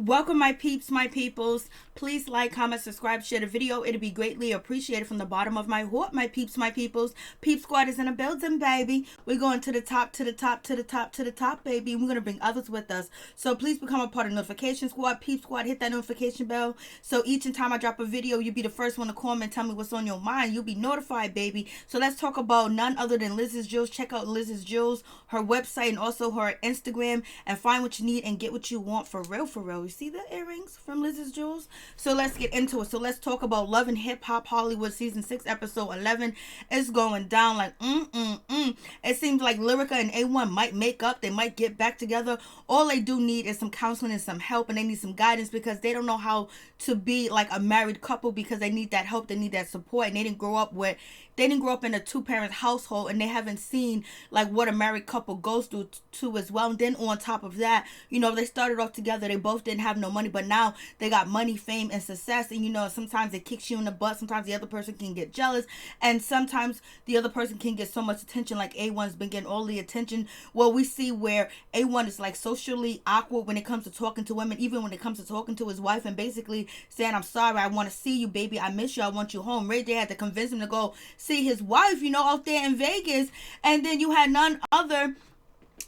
Welcome, my peeps, my peoples. Please like, comment, subscribe, share the video. It'll be greatly appreciated from the bottom of my heart, my peeps, my peoples. Peep Squad is in a building, baby. We're going to the top, to the top, to the top, to the top, baby. And we're going to bring others with us. So please become a part of Notification Squad. Peep Squad, hit that notification bell. So each and time I drop a video, you'll be the first one to comment, tell me what's on your mind. You'll be notified, baby. So let's talk about none other than Liz's Jewels. Check out Liz's Jewels, her website, and also her Instagram. And find what you need and get what you want for real, for real. You see the earrings from Liz's Jewels? So let's get into it. So let's talk about Love and Hip Hop Hollywood season 6 episode 11. It's going down like It seems like Lyrica and A1 might make up. They might get back together. All they do need is some counseling and some help, and they need some guidance because they don't know how to be like a married couple because they need that help. They need that support, and they didn't grow up in a two-parent household, and they haven't seen like what a married couple goes through too as well. And then on top of that, they started off together. They both didn't have no money, but now they got money, fame, and success. And sometimes it kicks you in the butt. Sometimes the other person can get jealous, and sometimes the other person can get so much attention. Like A1's been getting all the attention. Well, we see where A1 is like socially awkward when it comes to talking to women, even when it comes to talking to his wife, and basically saying, "I'm sorry, I want to see you, baby. I miss you. I want you home." Ray J had to convince him to go see his wife, out there in Vegas. And then you had none other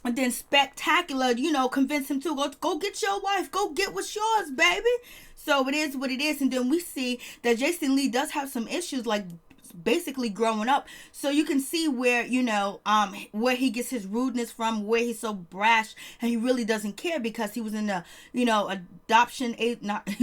than Spectacular, convince him to go get your wife, go get what's yours, baby. So it is what it is. And then we see that Jason Lee does have some issues, like basically growing up. So you can see where where he gets his rudeness from, where he's so brash, and he really doesn't care because he was in the he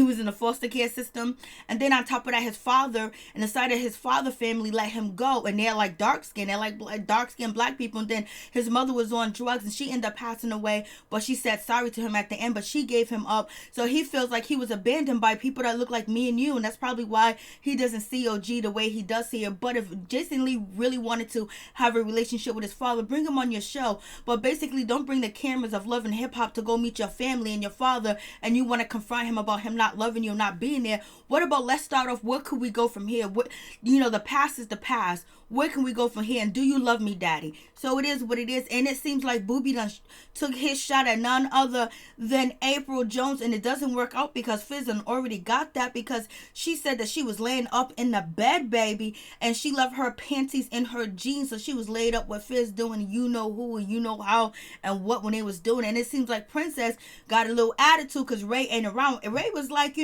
was in the foster care system. And then on top of that, his father and the side of his father family let him go, and they're like dark skinned, they're like dark skinned black people. And then his mother was on drugs and she ended up passing away, but she said sorry to him at the end, but she gave him up. So he feels like he was abandoned by people that look like me and you, and that's probably why he doesn't see OG the way he does see her. But if Jason Lee really wanted to have a relationship with his father, bring him on your show. But basically, don't bring the cameras of Love and Hip Hop to go meet your family and your father, and you want to confront him about him not loving you, not being there. What about, let's start off, where could we go from here? The past is the past. Where can we go from here? And do you love me, daddy? So it is what it is. And it seems like Boobie done took his shot at none other than Apryl Jones. And it doesn't work out because Fizz already got that, because she said that she was laying up in the bed, baby. And she left her panties in her jeans. So she was laid up with Fizz doing you know who and you know how and what when they was doing. And it seems like Princess got a little attitude because Ray ain't around. And Ray was like,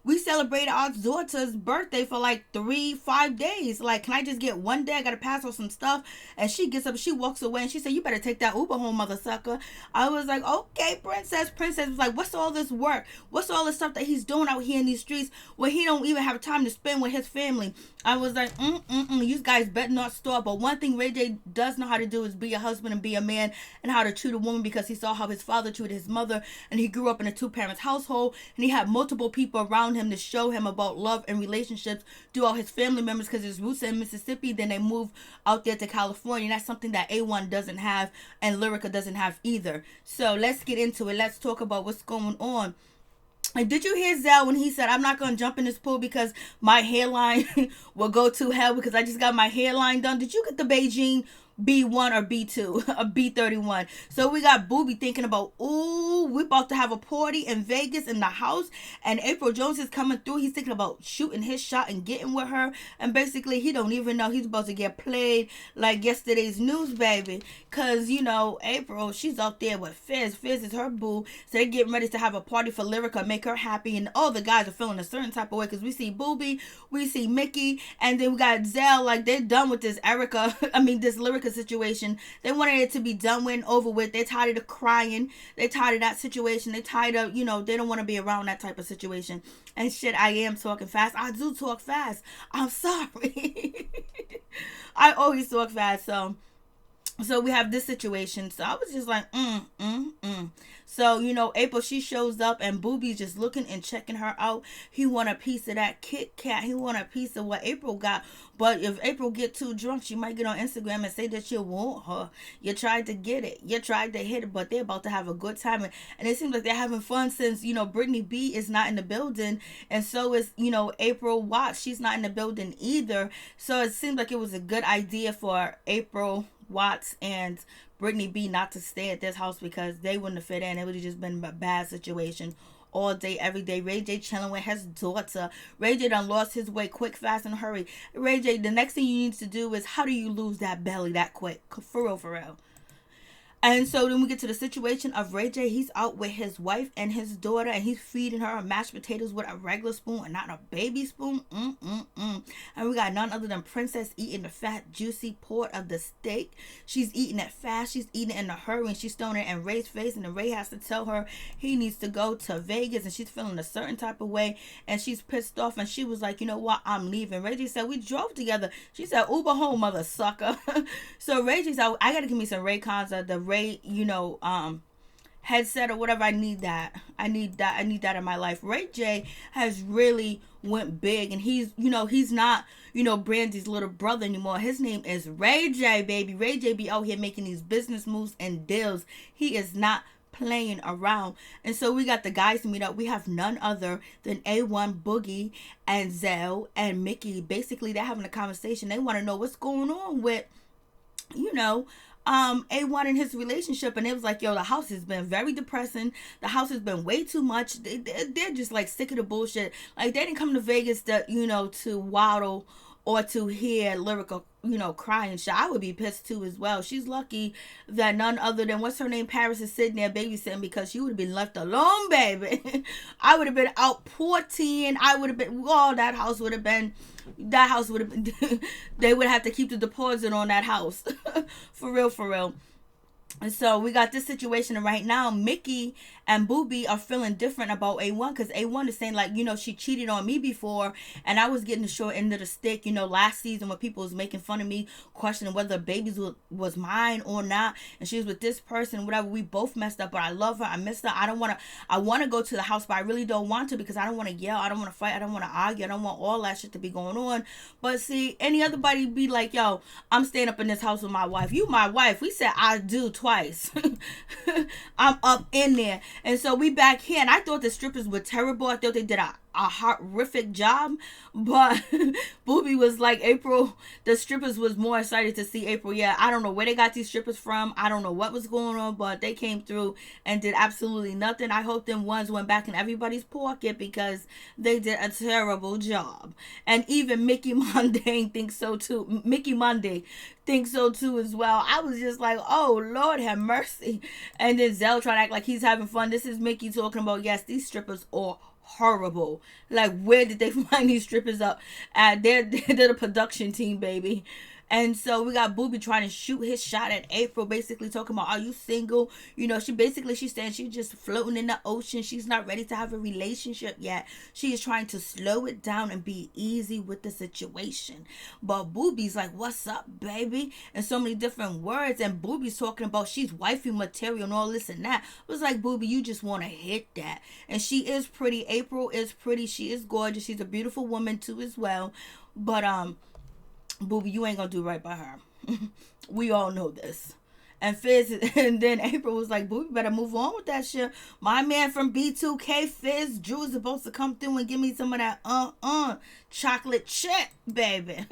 we celebrated our daughter's birthday for like 3-5 days. Like, can I just get one day? I gotta pass her some stuff. And she gets up, she walks away, and she said, "You better take that Uber home, mother sucker." I was like, okay, Princess. Princess was like, what's all this work? What's all this stuff that he's doing out here in these streets where he don't even have time to spend with his family? I was like, you guys better not stop. But one thing Ray J does know how to do is be a husband and be a man, and how to treat a woman, because he saw how his father treated his mother, and he grew up in a two-parent household, and he had multiple people around him to show him about love and relationships throughout his family members, because his roots are in Mississippi. Then they moved out there to California, and that's something that A1 doesn't have and Lyrica doesn't have either. So let's get into it. Let's talk about what's going on. And did you hear Zell when he said, "I'm not going to jump in this pool because my hairline will go to hell because I just got my hairline done"? Did you get the Beijing B1 or B2 or B31? So we got Boobie thinking about, we're about to have a party in Vegas in the house, and Apryl Jones is coming through. He's thinking about shooting his shot and getting with her, and basically he don't even know he's about to get played like yesterday's news, baby, because Apryl, she's out there with Fizz is her boo, so they're getting ready to have a party for Lyrica, make her happy, and all the guys are feeling a certain type of way, because we see Boobie, we see Mickey, and then we got Zell. Like, they're done with this this Lyrica situation. They wanted it to be done with and over with. They're tired of the crying. They're tired of that situation. They're tired of, they don't want to be around that type of situation. And shit, I am talking fast. I do talk fast. I'm sorry. I always talk fast. So we have this situation. So I was just like, So, April, she shows up, and Boobie's just looking and checking her out. He want a piece of that Kit Kat. He want a piece of what April got. But if April get too drunk, she might get on Instagram and say that you want her. You tried to get it. You tried to hit it, but they're about to have a good time. And it seems like they're having fun since, Brittany B is not in the building. And so is, Apryl Watts. She's not in the building either. So it seems like it was a good idea for Apryl Watts and Brittany B not to stay at this house, because they wouldn't have fit in. It would have just been a bad situation all day, every day. Ray J chilling with his daughter. Ray J done lost his weight quick, fast, and hurry. Ray J, the next thing you need to do is, how do you lose that belly that quick? For real, for real. And so then we get to the situation of Ray J. He's out with his wife and his daughter, and he's feeding her mashed potatoes with a regular spoon and not a baby spoon. And we got none other than Princess eating the fat, juicy part of the steak. She's eating it fast. She's eating it in a hurry, and she's throwing it in Ray's face. And then Ray has to tell her he needs to go to Vegas, and she's feeling a certain type of way, and she's pissed off. And she was like, you know what? I'm leaving. Ray J said, we drove together. She said, Uber home, mother sucker. So Ray J said, I got to give me some Ray-Cons, the Ray, headset or whatever. I need that in my life. Ray J has really went big, and he's not Brandy's little brother anymore. His name is Ray J, baby. Ray J be out here making these business moves and deals. He is not playing around. And so we got the guys to meet up. We have none other than A1, Boogie, and Zell and Mickey. Basically, they're having a conversation. They want to know what's going on with A1 in his relationship. And it was like, yo, the house has been very depressing. The house has been way too much. They're just like sick of the bullshit. Like, they didn't come to Vegas to waddle or to hear Lyrica, cry and shit. I would be pissed too as well. She's lucky that none other than, what's her name, Paris, is sitting there babysitting, because she would have been left alone, baby. I would have been out partying. That house would have been, they would have to keep the deposit on that house. For real, for real. And so we got this situation, and right now Mickey and Boobie are feeling different about A1, because A1 is saying, like, she cheated on me before, and I was getting the short end of the stick, last season when people was making fun of me, questioning whether the babies was mine or not, and she was with this person, whatever. We both messed up, but I love her. I miss her. I want to go to the house, but I really don't want to, because I don't want to yell. I don't want to fight. I don't want to argue. I don't want all that shit to be going on. But see, any other body be like, yo, I'm staying up in this house with my wife. You my wife. We said I do twice. I'm up in there. And so we back here, and I thought the strippers were terrible. I thought they did a horrific job, but Boobie was like, April, the strippers was more excited to see April. Yeah, I don't know where they got these strippers from. I don't know what was going on, but they came through and did absolutely nothing. I hope them ones went back in everybody's pocket, because they did a terrible job. And even Mickey Monday thinks so too. Mickey Monday thinks so too as well. I was just like, oh Lord have mercy. And then Zell trying to act like he's having fun. This is Mickey talking about, yes, these strippers are horrible. Like, where did they find these strippers up at? They're the production team, baby. And so we got Boobie trying to shoot his shot at April, basically talking about, are you single? She's saying she's just floating in the ocean. She's not ready to have a relationship yet. She is trying to slow it down and be easy with the situation. But Boobie's like, what's up, baby? And so many different words. And Boobie's talking about she's wifey material and all this and that. It was like, Boobie, you just want to hit that. And she is pretty. April is pretty. She is gorgeous. She's a beautiful woman too as well. But, Boobie, you ain't gonna do right by her. We all know this. And Fizz, and then April was like, Boobie, better move on with that shit. My man from B2K, Fizz, Drew, is supposed to come through and give me some of that chocolate chip, baby.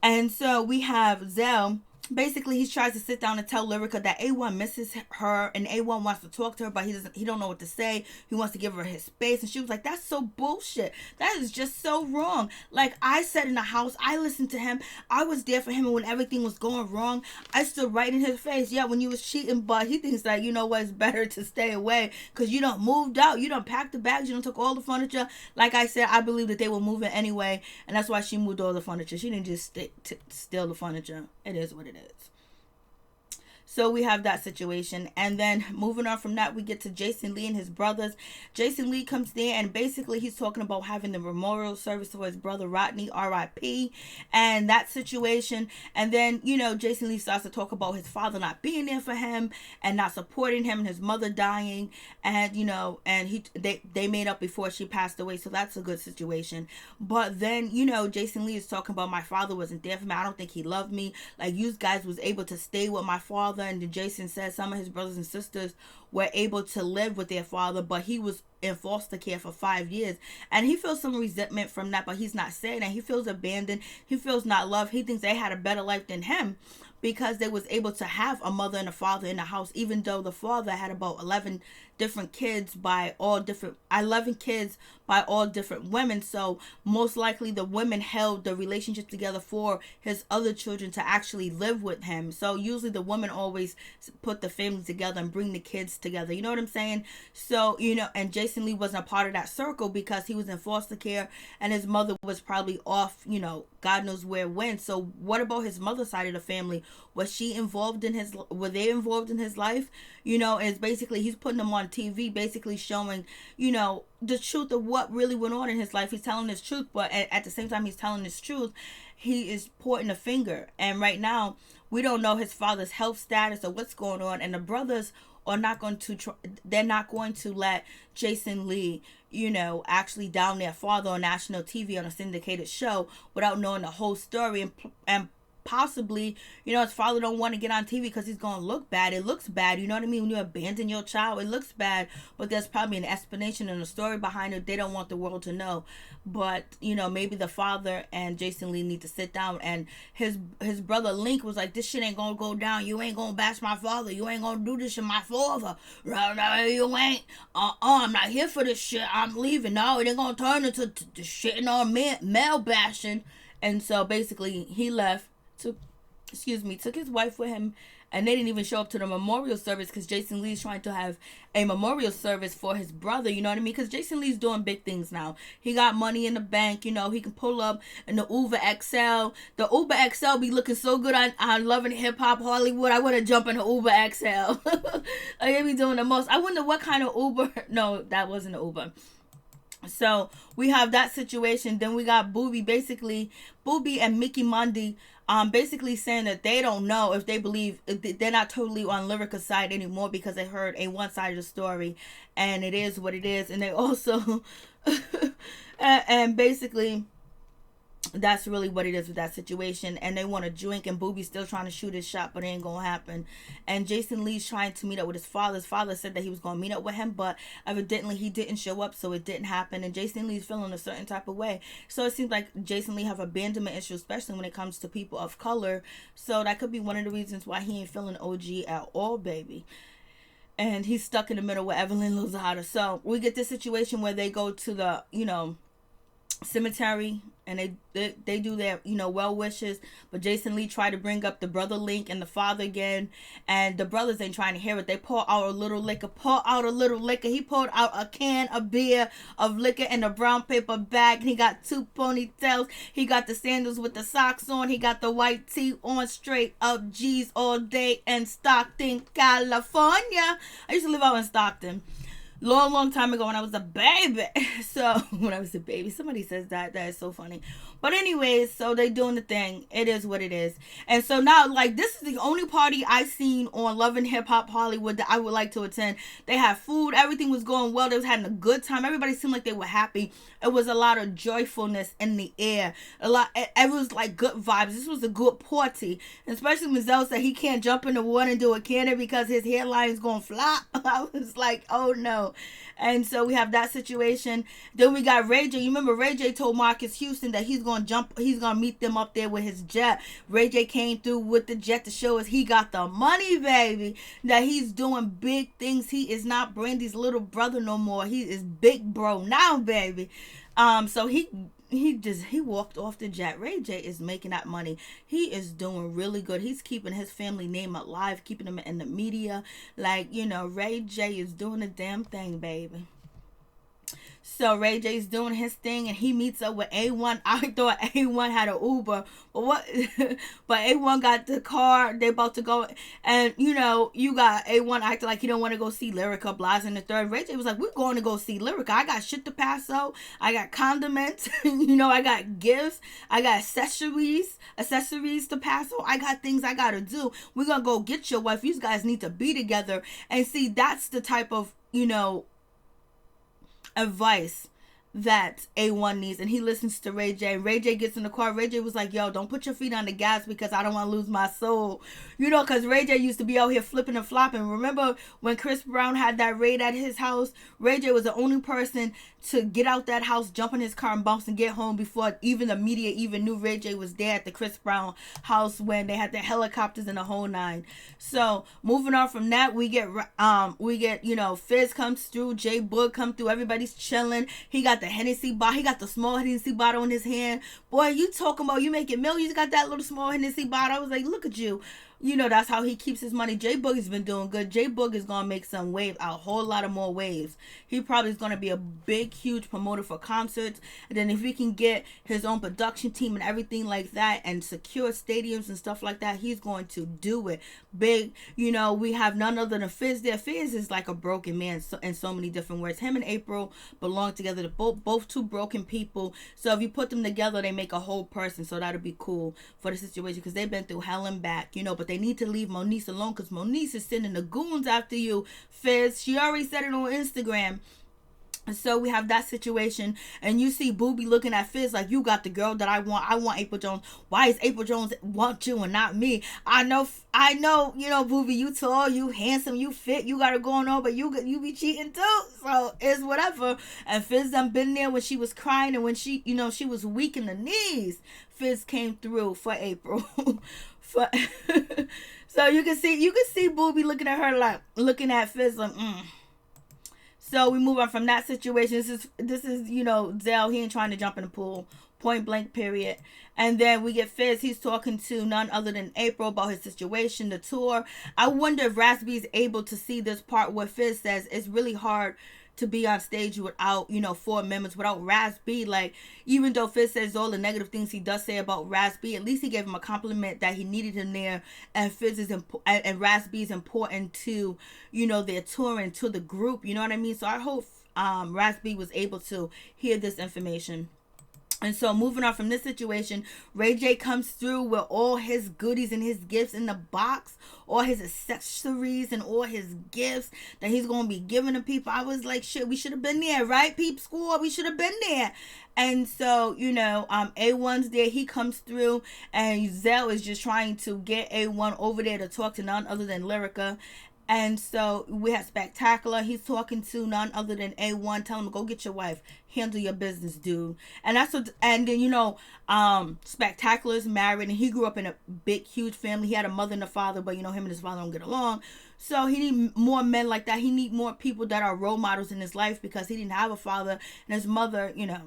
And so we have Zell. Basically, he tries to sit down and tell Lyrica that A1 misses her, and A1 wants to talk to her, but he don't know what to say. He wants to give her his space. And she was like, that's so bullshit. That is just so wrong. Like, I sat in the house, I listened to him, I was there for him, and when everything was going wrong, I stood right in his face. Yeah, when you was cheating, but he thinks that, you know what, it's better to stay away, because you done moved out, you done packed the bags, you done took all the furniture. Like I said, I believe that they were moving anyway, and that's why she moved all the furniture. She didn't just steal the furniture. It is what it is. So we have that situation. And then moving on from that, we get to Jason Lee and his brothers. Jason Lee comes there, and basically he's talking about having the memorial service for his brother Rodney, R.I.P. and that situation. And then, Jason Lee starts to talk about his father not being there for him and not supporting him, and his mother dying. And, and they made up before she passed away. So that's a good situation. But then, Jason Lee is talking about, my father wasn't there for me. I don't think he loved me. Like, you guys was able to stay with my father. And then Jason said some of his brothers and sisters were able to live with their father, but he was in foster care for 5 years, and he feels some resentment from that, but he's not saying that. He feels abandoned, he feels not loved. He thinks they had a better life than him because they was able to have a mother and a father in the house, even though the father had about 11 different kids by all different 11 kids by all different women. So most likely the women held the relationship together for his other children to actually live with him. So usually the women always put the family together and bring the kids together, you know what I'm saying? So, you know, and Jason Lee wasn't a part of that circle because he was in foster care and his mother was probably off, you know, God knows where when. So what about his mother's side of the family? Was she involved in his, were they involved in his life? You know, it's basically, he's putting them on TV, basically showing, you know, the truth of what really went on in his life. He's telling his truth, but at the same time he's telling his truth, he is pointing a finger. And right now, we don't know his father's health status or what's going on. And the brothers are not going to, they're not going to let Jason Lee, you know, actually down their father on national TV on a syndicated show without knowing the whole story. And possibly, you know, his father don't want to get on TV because he's going to look bad. It looks bad, you know what I mean? When you abandon your child, it looks bad, but there's probably an explanation and a story behind it. They don't want the world to know. But, you know, maybe the father and Jason Lee need to sit down, and his brother Link was like, this shit ain't going to go down. You ain't going to bash my father. You ain't going to do this to my father. No, you ain't. I'm not here for this shit. I'm leaving. No, it ain't going to turn into shitting on male bashing. And so basically he left. Took his wife with him, and they didn't even show up to the memorial service because Jason Lee's trying to have a memorial service for his brother, you know what I mean? Because Jason Lee's doing big things now. He got money in the bank, you know, he can pull up in the Uber XL. The Uber XL be looking so good on Love and Hip Hop Hollywood. I want to jump in the Uber XL. They be doing the most. I wonder what kind of Uber. No, that wasn't an Uber. So we have that situation. Then we got Boobie and Mickey Mundy basically saying that they don't know if they believe, they're not totally on Lyrica's side anymore because they heard A1 side of the story, and it is what it is. And they also and basically that's really what it is with that situation. And they want to drink, and Boobie's still trying to shoot his shot, but it ain't gonna happen. And Jason Lee's trying to meet up with his father. His father said that he was gonna meet up with him, but evidently he didn't show up, so it didn't happen. And Jason Lee's feeling a certain type of way. So it seems like Jason Lee have abandonment issues, especially when it comes to people of color. So that could be one of the reasons why he ain't feeling OG at all, baby. And he's stuck in the middle with Evelyn Lozada. So we get this situation where they go to the, you know, cemetery, and they do their, you know, well wishes, but Jason Lee tried to bring up the brother Link and the father again, and the brothers ain't trying to hear it. They pour out a little liquor. He pulled out a can of beer of liquor in a brown paper bag. He got 2 ponytails. He got the sandals with the socks on. He got the white tee on, straight up G's all day in Stockton, California. I used to live out in Stockton. Long time ago when I was a baby. So, when I was a baby. Somebody says that. That is so funny. But anyways, so they doing the thing. It is what it is. And so now, like, this is the only party I seen on Love and Hip Hop Hollywood that I would like to attend. They had food. Everything was going well. They was having a good time. Everybody seemed like they were happy. It was a lot of joyfulness in the air. It was like good vibes. This was a good party. And especially when Zell said he can't jump in the water and do a cannon because his hairline's going to flop. I was like, oh no. And so we have that situation. Then we got Ray J. You remember Ray J told Marcus Houston that he's going to meet them up there with his jet. Ray J came through with the jet to show us he got the money, baby. That he's doing big things. He is not Brandy's little brother no more. He is big bro now, baby. So he walked off the jet. Ray J is making that money. He is doing really good. He's keeping his family name alive, keeping them in the media. Like, you know, Ray J is doing a damn thing, baby. So Ray J's doing his thing, and he meets up with A1. I thought A1 had an Uber, but A1 got the car. They about to go, and you know, you got A1 acting like he don't want to go see Lyrica, Blas in the third. Ray J was like, we're going to go see Lyrica. I got shit to pass out. I got condiments. You know, I got gifts. I got accessories to pass out. I got things I got to do. We're going to go get your wife. You guys need to be together. And see, that's the type of, you know, advice that A1 needs, and he listens to Ray J. Ray J gets in the car. Ray J was like, yo, don't put your feet on the gas because I don't want to lose my soul. You know, because Ray J used to be out here flipping and flopping. Remember when Chris Brown had that raid at his house? Ray J was the only person to get out that house, jump in his car and bounce and get home before even the media even knew Ray J was there at the Chris Brown house when they had the helicopters and the whole nine. So moving on from that, we get you know, Fizz comes through, J Boog come through, everybody's chilling. He got the Hennessy bottle, he got the small Hennessy bottle in his hand. Boy, you talking about you making millions, you got that little small Hennessy bottle. I was like, look at you. You know, that's how he keeps his money. J Boogie's been doing good. J Boog is going to make some wave, a whole lot of more waves. He probably is going to be a big, huge promoter for concerts. And then if he can get his own production team and everything like that and secure stadiums and stuff like that, he's going to do it. Big, you know, we have none other than Fizz there. Fizz is like a broken man in so many different words. Him and April belong together. They're both two broken people. So if you put them together, they make a whole person. So that'll be cool for the situation because they've been through hell and back, you know, but they need to leave Moniece alone because Moniece is sending the goons after you, Fizz. She already said it on Instagram. And so we have that situation, and you see Boobie looking at Fizz like, you got the girl that I want. I want April Jones. Why is April Jones want you and not me? I know, you know, Boobie, you tall, you handsome, you fit, you got it going on, but you be cheating too. So it's whatever. And Fizz done been there when she was crying and when she, you know, she was weak in the knees. Fizz came through for April. So you can see Boobie looking at her like, looking at Fizz like, So we move on from that situation. This is you know, Zell, he ain't trying to jump in the pool. Point blank, period. And then we get Fizz. He's talking to none other than April about his situation, the tour. I wonder if Raspy is able to see this part where Fizz says it's really hard to be on stage without, you know, 4 members, without Raspy. Like, even though Fizz says all the negative things he does say about Raspy, at least he gave him a compliment that he needed him there. And Fizz is and Raspy is important to, you know, their touring, to the group. You know what I mean? So I hope Raspy was able to hear this information. And so moving on from this situation, Ray J comes through with all his goodies and his gifts in the box, all his accessories and all his gifts that he's going to be giving to people. I was like, shit, we should have been there, right, peep squad? We should have been there. And so, you know, A1's there. He comes through, and Zell is just trying to get A1 over there to talk to none other than Lyrica. And so we have Spectacular. He's talking to none other than A1. Tell him, go get your wife. Handle your business, dude. And that's what. And then, you know, Spectacular is married, and he grew up in a big, huge family. He had a mother and a father, but you know, him and his father don't get along. So he need more men like that. He need more people that are role models in his life because he didn't have a father, and his mother, you know.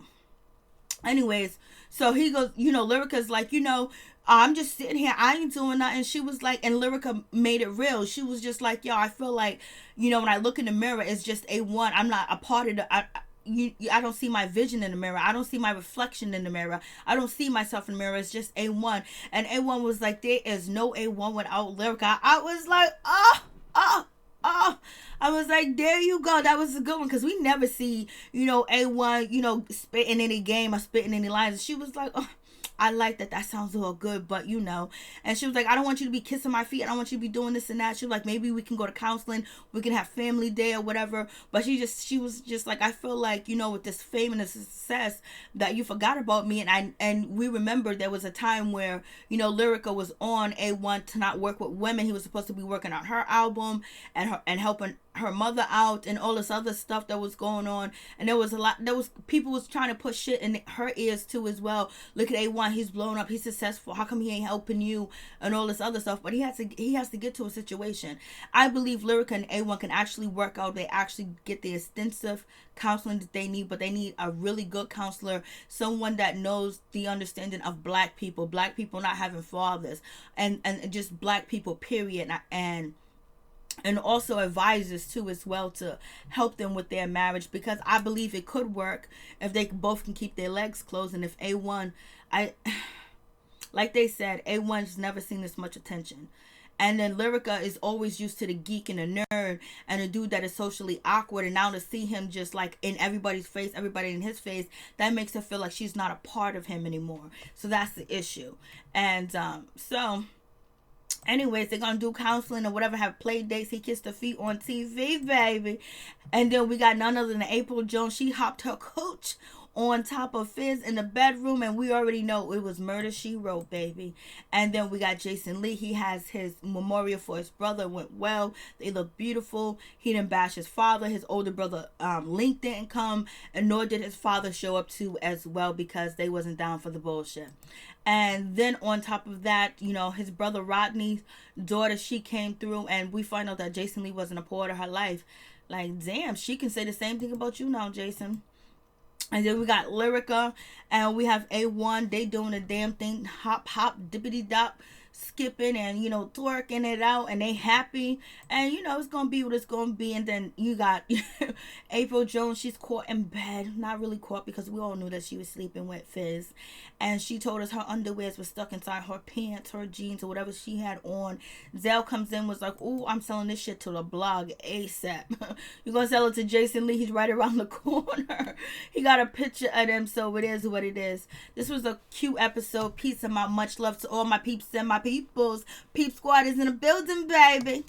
Anyways, so he goes, you know, Lyrica's like, you know, I'm just sitting here, I ain't doing nothing. She was like, and Lyrica made it real. She was just like, yo, I feel like, you know, when I look in the mirror, it's just A1. I'm not a part of the, I don't see my vision in the mirror. I don't see my reflection in the mirror. I don't see myself in the mirror. It's just A1. And A1 was like, there is no A1 without Lyrica. I was like, oh. I was like, there you go. That was a good one because we never see, you know, A1, you know, spitting any game or spitting any lines. And she was like, oh, I like that. That sounds all good, but you know. And she was like, I don't want you to be kissing my feet. I don't want you to be doing this and that. She was like, maybe we can go to counseling. We can have family day or whatever. But she was just like, I feel like, you know, with this fame and this success that you forgot about me. And we remember there was a time where, you know, Lyrica was on A1 to not work with women. He was supposed to be working on her album and helping her mother out and all this other stuff that was going on. And there was people was trying to put shit in her ears too as well. Look at A1, he's blown up, he's successful, how come he ain't helping you, and all this other stuff. But he has to get to a situation. I believe Lyrica and A1 can actually work out. They actually get the extensive counseling that they need, but they need a really good counselor, someone that knows the understanding of black people not having fathers, and just black people, period. And also advisors too as well to help them with their marriage, because I believe it could work if they both can keep their legs closed. And if A1, like they said, A1's never seen this much attention. And then Lyrica is always used to the geek and the nerd and the dude that is socially awkward. And now to see him just like in everybody's face, everybody in his face, that makes her feel like she's not a part of him anymore. So that's the issue. And so anyways, they're gonna do counseling or whatever, have play dates. He kissed her feet on TV, baby. And then we got none other than April Jones. She hopped her coach on top of Fizz in the bedroom, and we already know it was Murder She Wrote, baby. And then we got Jason Lee. He has his memorial for his brother. It went well. They look beautiful. He didn't bash his father. His older brother Link didn't come, and nor did his father show up too as well, because they wasn't down for the bullshit. And then on top of that, you know, his brother Rodney's daughter, she came through, and we find out that Jason Lee wasn't a part of her life. Like, damn, she can say the same thing about you now, Jason. And then we got Lyrica, and we have A1. They doing a damn thing, hop, hop, dippity dop, skipping and, you know, twerking it out, and they happy, and you know it's gonna be what it's gonna be. And then you got Apryl Jones. She's caught in bed, not really caught, because we all knew that she was sleeping with Fizz, and she told us her underwears were stuck inside her pants, her jeans, or whatever she had on. Zell comes in, was like, "Ooh, I'm selling this shit to the blog ASAP." You're gonna sell it to Jason Lee? He's right around the corner. He got a picture of them, so it is what it is. This was a cute episode. Peace and my much love to all my peeps and my peoples. Peep Squad is in the building, baby.